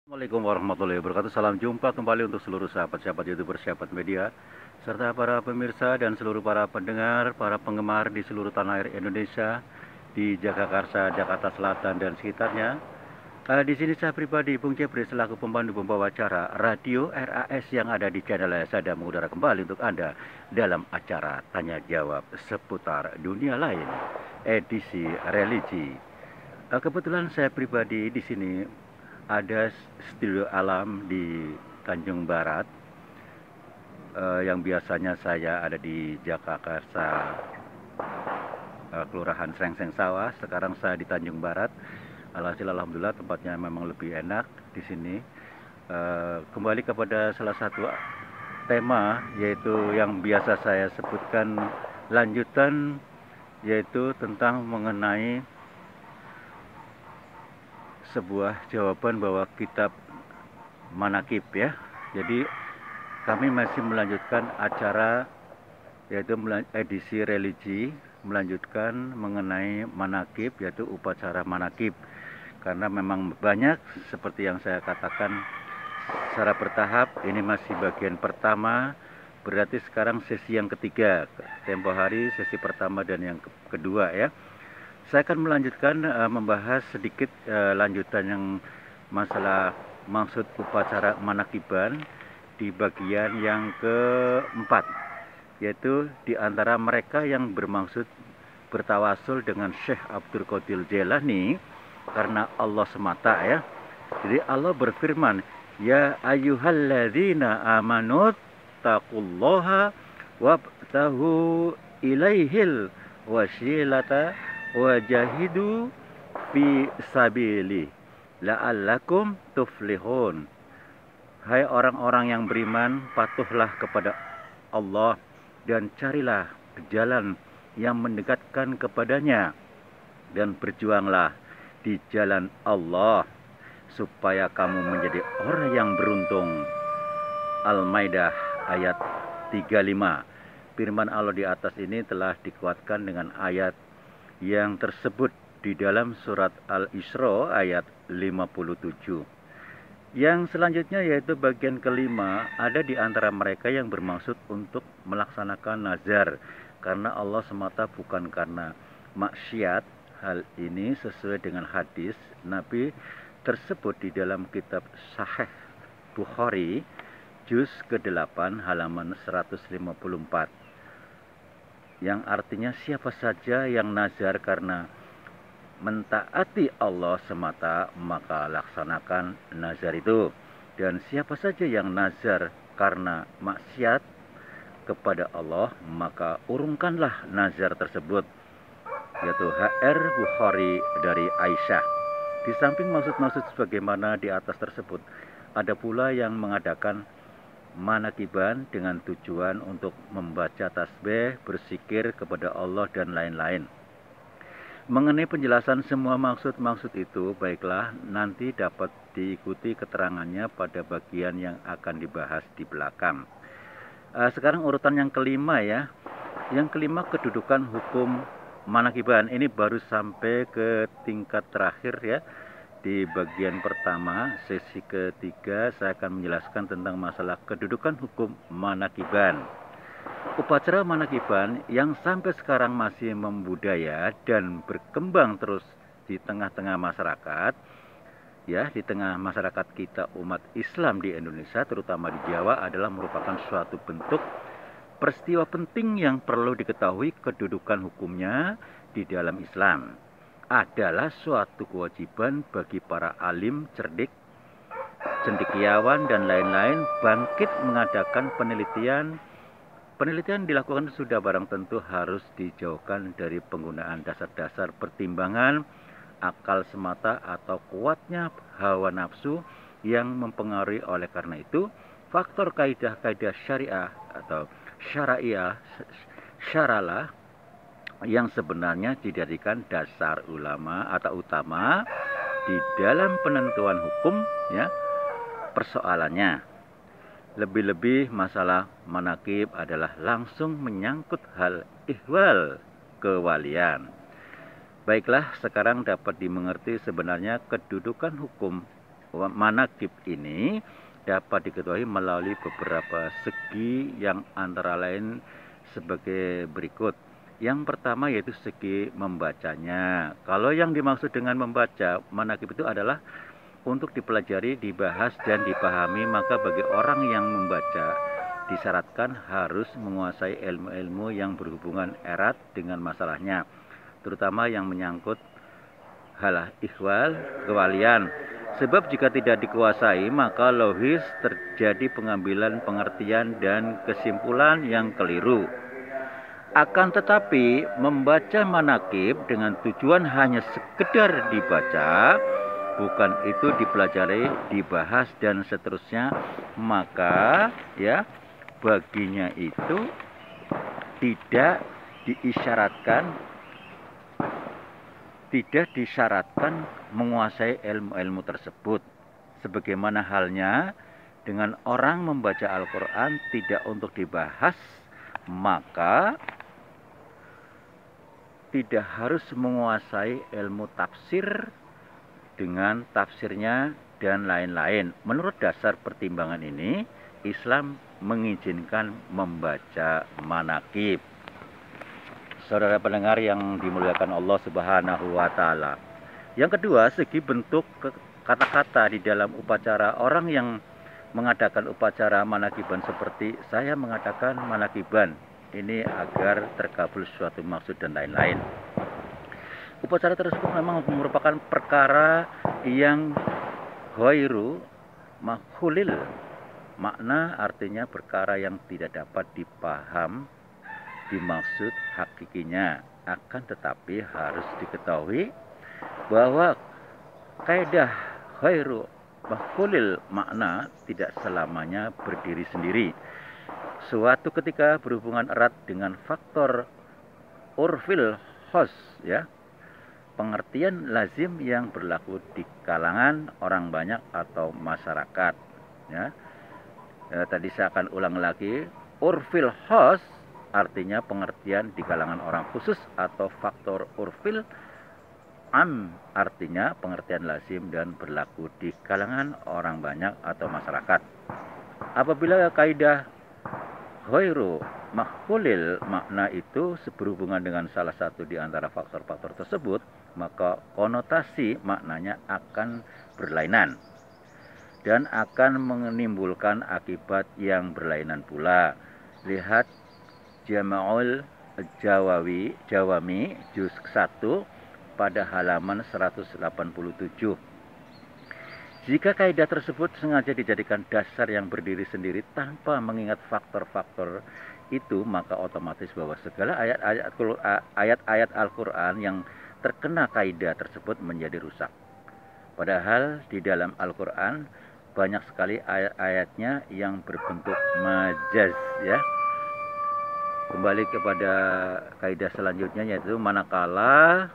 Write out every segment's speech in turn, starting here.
Assalamualaikum warahmatullahi wabarakatuh. Salam jumpa kembali untuk seluruh sahabat-sahabat YouTuber, sahabat media, serta para pemirsa dan seluruh para pendengar, para penggemar di seluruh tanah air Indonesia, di Jagakarsa, Jakarta Selatan dan sekitarnya. Di sini saya pribadi, Bung Jepri, selaku pemandu pembawa acara Radio RAS yang ada di channel saya mengudara kembali untuk Anda dalam acara Tanya Jawab seputar dunia lain, edisi religi. Kebetulan saya pribadi di sini ada studio alam di Tanjung Barat, yang biasanya saya ada di Jagakarsa, Kelurahan Srengseng Sawah. Sekarang saya di Tanjung Barat. Alhasil alhamdulillah tempatnya memang lebih enak di sini. Kembali kepada salah satu tema, yaitu yang biasa saya sebutkan lanjutan, yaitu tentang mengenai sebuah jawaban bahwa kitab manakib, ya. Jadi kami masih melanjutkan acara, yaitu edisi religi, melanjutkan mengenai manakib, yaitu upacara manakib. Karena memang banyak, seperti yang saya katakan secara bertahap. Ini masih bagian pertama, berarti sekarang sesi yang ketiga. Tempo hari sesi pertama dan yang kedua, ya. Saya akan melanjutkan membahas sedikit lanjutan yang masalah maksud upacara manakiban di bagian yang keempat, yaitu di antara mereka yang bermaksud bertawasul dengan Syekh Abdul Qadir Jailani karena Allah semata, ya. Jadi Allah berfirman, ya ayyuhalladzina amanu taqullaha wabtahu ilaihil wasilata wajahidu fi sabili la'allakum tuflihun. Hai orang-orang yang beriman, patuhlah kepada Allah dan carilah jalan yang mendekatkan kepadanya, dan berjuanglah di jalan Allah supaya kamu menjadi orang yang beruntung. Al-Maidah ayat 35. Firman Allah di atas ini telah dikuatkan dengan ayat yang tersebut di dalam surat Al-Isra ayat 57. Yang selanjutnya yaitu bagian kelima, ada di antara mereka yang bermaksud untuk melaksanakan nazar karena Allah semata, bukan karena maksiat. Hal ini sesuai dengan hadis Nabi tersebut di dalam kitab Sahih Bukhari juz ke-8 halaman 154, yang artinya siapa saja yang nazar karena mentaati Allah semata, maka laksanakan nazar itu. Dan siapa saja yang nazar karena maksiat kepada Allah, maka urungkanlah nazar tersebut. Yaitu HR Bukhari dari Aisyah. Di samping maksud-maksud sebagaimana di atas tersebut, ada pula yang mengadakan manakiban dengan tujuan untuk membaca tasbih, berzikir kepada Allah dan lain-lain. Mengenai penjelasan semua maksud-maksud itu, baiklah nanti dapat diikuti keterangannya pada bagian yang akan dibahas di belakang. Sekarang urutan yang kelima, ya. Yang kelima, kedudukan hukum manakiban. Ini baru sampai ke tingkat terakhir, ya. Di bagian pertama, sesi ketiga, saya akan menjelaskan tentang masalah kedudukan hukum manakiban. Upacara manakiban yang sampai sekarang masih membudaya dan berkembang terus di tengah-tengah masyarakat, ya, di tengah masyarakat kita umat Islam di Indonesia, terutama di Jawa, adalah merupakan suatu bentuk peristiwa penting yang perlu diketahui kedudukan hukumnya di dalam Islam. Adalah suatu kewajiban bagi para alim, cerdik, cendekiawan, dan lain-lain bangkit mengadakan penelitian. Penelitian dilakukan sudah barang tentu harus dijauhkan dari penggunaan dasar-dasar pertimbangan akal semata atau kuatnya hawa nafsu yang mempengaruhi. Oleh karena itu, faktor kaidah-kaidah syariah atau syaralah yang sebenarnya dijadikan dasar ulama atau utama di dalam penentuan hukum, ya, persoalannya. Lebih-lebih masalah manakib adalah langsung menyangkut hal ihwal kewalian. Baiklah, sekarang dapat dimengerti sebenarnya kedudukan hukum manakib ini dapat diketahui melalui beberapa segi yang antara lain sebagai berikut. Yang pertama yaitu segi membacanya. Kalau yang dimaksud dengan membaca manakib itu adalah untuk dipelajari, dibahas, dan dipahami, maka bagi orang yang membaca disyaratkan harus menguasai ilmu-ilmu yang berhubungan erat dengan masalahnya, terutama yang menyangkut hal ihwal, kewalian. Sebab jika tidak dikuasai, maka logis terjadi pengambilan pengertian dan kesimpulan yang keliru. Akan tetapi, membaca manakib dengan tujuan hanya sekedar dibaca, bukan itu dipelajari, dibahas, dan seterusnya, maka ya baginya itu tidak disyaratkan menguasai ilmu-ilmu tersebut. Sebagaimana halnya dengan orang membaca Al-Quran tidak untuk dibahas, maka tidak harus menguasai ilmu tafsir dengan tafsirnya dan lain-lain. Menurut dasar pertimbangan ini, Islam mengizinkan membaca manakib. Saudara pendengar yang dimuliakan Allah Subhanahu wa Ta'ala. Yang kedua, segi bentuk kata-kata di dalam upacara. Orang yang mengadakan upacara manakiban seperti saya mengadakan manakiban ini agar terkabul suatu maksud dan lain-lain. Upacara tersebut memang merupakan perkara yang ghairu makhulil. Makna artinya perkara yang tidak dapat dipaham dimaksud hakikinya. Akan tetapi harus diketahui bahwa kaidah ghairu makhulil makna tidak selamanya berdiri sendiri. Suatu ketika berhubungan erat dengan faktor urfil khos, ya, pengertian lazim yang berlaku di kalangan orang banyak atau masyarakat, ya. Tadi saya akan ulang lagi, urfil khos artinya pengertian di kalangan orang khusus, atau faktor urfil am artinya pengertian lazim dan berlaku di kalangan orang banyak atau masyarakat. Apabila kaidah ghairu makhulil makna itu berhubungan dengan salah satu di antara faktor-faktor tersebut, maka konotasi maknanya akan berlainan dan akan menimbulkan akibat yang berlainan pula. Lihat Jama'ul Jawami juz 1 pada halaman 187. Jika kaidah tersebut sengaja dijadikan dasar yang berdiri sendiri tanpa mengingat faktor-faktor itu, maka otomatis bahwa segala ayat-ayat Al-Quran yang terkena kaidah tersebut menjadi rusak. Padahal di dalam Al-Quran banyak sekali ayat-ayatnya yang berbentuk majaz, ya. Kembali kepada kaidah selanjutnya, yaitu manakala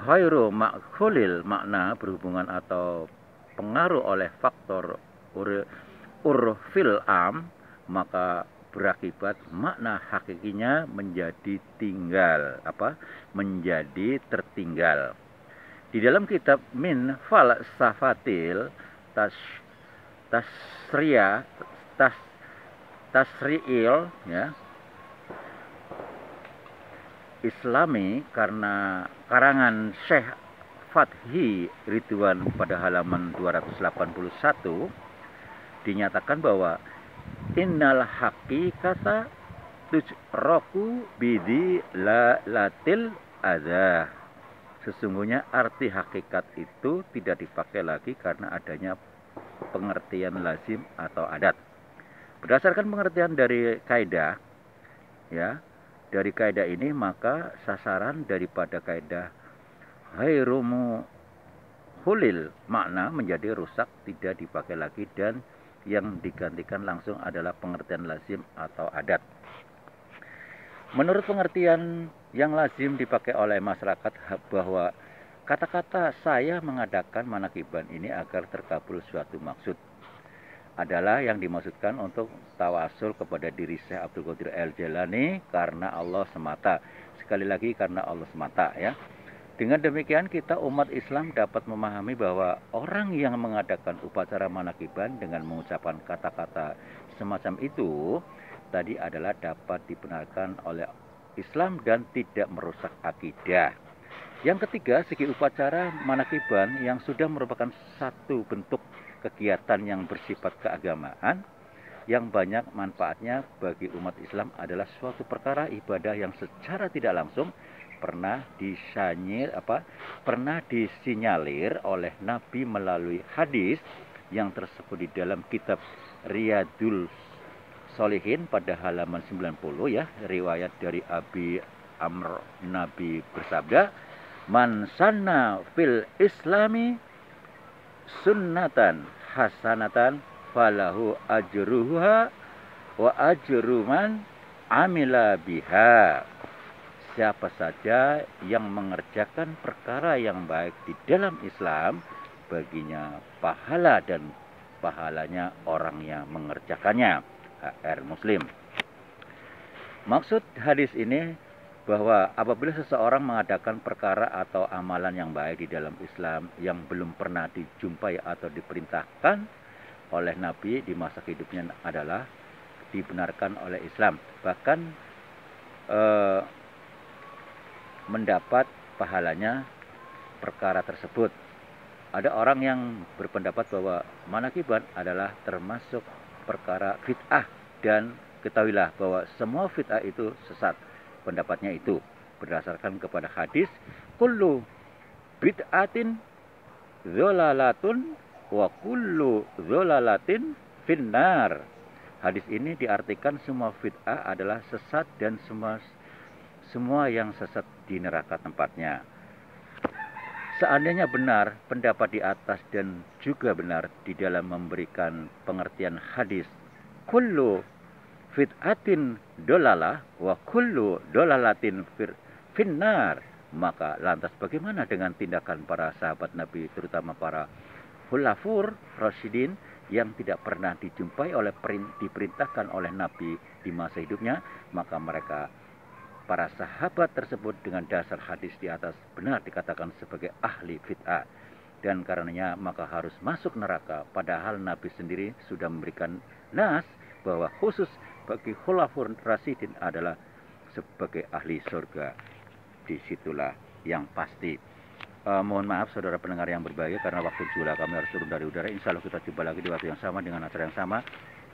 ghairu makhulil makna berhubungan atau pengaruh oleh faktor urfil am, maka berakibat makna hakikinya menjadi tertinggal. Di dalam kitab Min Falsafatil Tasri'il, ya, Islami, karena karangan Syekh Fathi Ridwan pada halaman 281 dinyatakan bahwa innal haqiqata tujraku bidi latil adza. Sesungguhnya arti hakikat itu tidak dipakai lagi karena adanya pengertian lazim atau adat. Berdasarkan pengertian dari kaidah, ya, dari kaidah ini maka sasaran daripada kaidah ghairu hulil makna menjadi rusak, tidak dipakai lagi, dan yang digantikan langsung adalah pengertian lazim atau adat. Menurut pengertian yang lazim dipakai oleh masyarakat bahwa kata-kata saya mengadakan manakiban ini agar terkabul suatu maksud adalah yang dimaksudkan untuk tawasul kepada diri Syekh Abdul Qadir Al-Jailani karena Allah semata. Sekali lagi karena Allah semata, ya. Dengan demikian kita umat Islam dapat memahami bahwa orang yang mengadakan upacara manakiban dengan mengucapkan kata-kata semacam itu tadi adalah dapat dibenarkan oleh Islam dan tidak merusak akidah. Yang ketiga, segi upacara manakiban yang sudah merupakan satu bentuk kegiatan yang bersifat keagamaan yang banyak manfaatnya bagi umat Islam adalah suatu perkara ibadah yang secara tidak langsung pernah disinyalir oleh Nabi melalui hadis yang tersebut di dalam kitab Riyadul Shalihin pada halaman 90 ya, riwayat dari Abi Amr, Nabi bersabda, "Man sanna fil islami sunnatan hasanatan falahu ajruha wa ajru man amila biha." Siapa saja yang mengerjakan perkara yang baik di dalam Islam, baginya pahala dan pahalanya orang yang mengerjakannya. HR Muslim. Maksud hadis ini bahwa apabila seseorang mengadakan perkara atau amalan yang baik di dalam Islam yang belum pernah dijumpai atau diperintahkan oleh Nabi di masa hidupnya adalah dibenarkan oleh Islam. Bahkan mendapat pahalanya perkara tersebut. Ada orang yang berpendapat bahwa manakiban adalah termasuk perkara fit'ah, dan ketahuilah bahwa semua fit'ah itu sesat. Pendapatnya itu berdasarkan kepada hadis kullu bid'atin dzalalatun wa kullu dzalalatin finnar. Hadis ini diartikan semua fit'ah adalah sesat dan semua yang sesat di neraka tempatnya. Seandainya benar pendapat di atas dan juga benar di dalam memberikan pengertian hadis kullu fit'atin dolalah wa kullu dolalatin finnar, maka lantas bagaimana dengan tindakan para sahabat Nabi, terutama para khulafur rasyidin yang tidak pernah dijumpai diperintahkan oleh Nabi di masa hidupnya? Maka mereka, para sahabat tersebut, dengan dasar hadis di atas benar dikatakan sebagai ahli fit'ah, dan karenanya maka harus masuk neraka, padahal Nabi sendiri sudah memberikan nas bahwa khusus bagi khulafur rasyidin adalah sebagai ahli surga. Disitulah yang pasti. Mohon maaf saudara pendengar yang berbahagia, karena waktu juga kami harus turun dari udara. Insya Allah kita jumpa lagi di waktu yang sama dengan acara yang sama,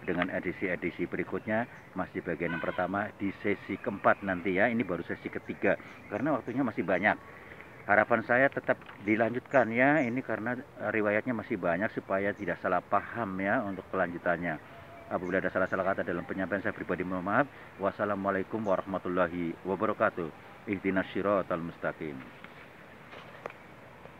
dengan edisi-edisi berikutnya, masih bagian yang pertama di sesi keempat nanti ya. Ini baru sesi ketiga karena waktunya masih banyak. Harapan saya tetap dilanjutkan ya, ini karena riwayatnya masih banyak supaya tidak salah paham ya untuk kelanjutannya. Apabila ada salah-salah kata dalam penyampaian saya pribadi, mohon maaf. Wassalamualaikum warahmatullahi wabarakatuh. Ihdinas syiratal mustaqim.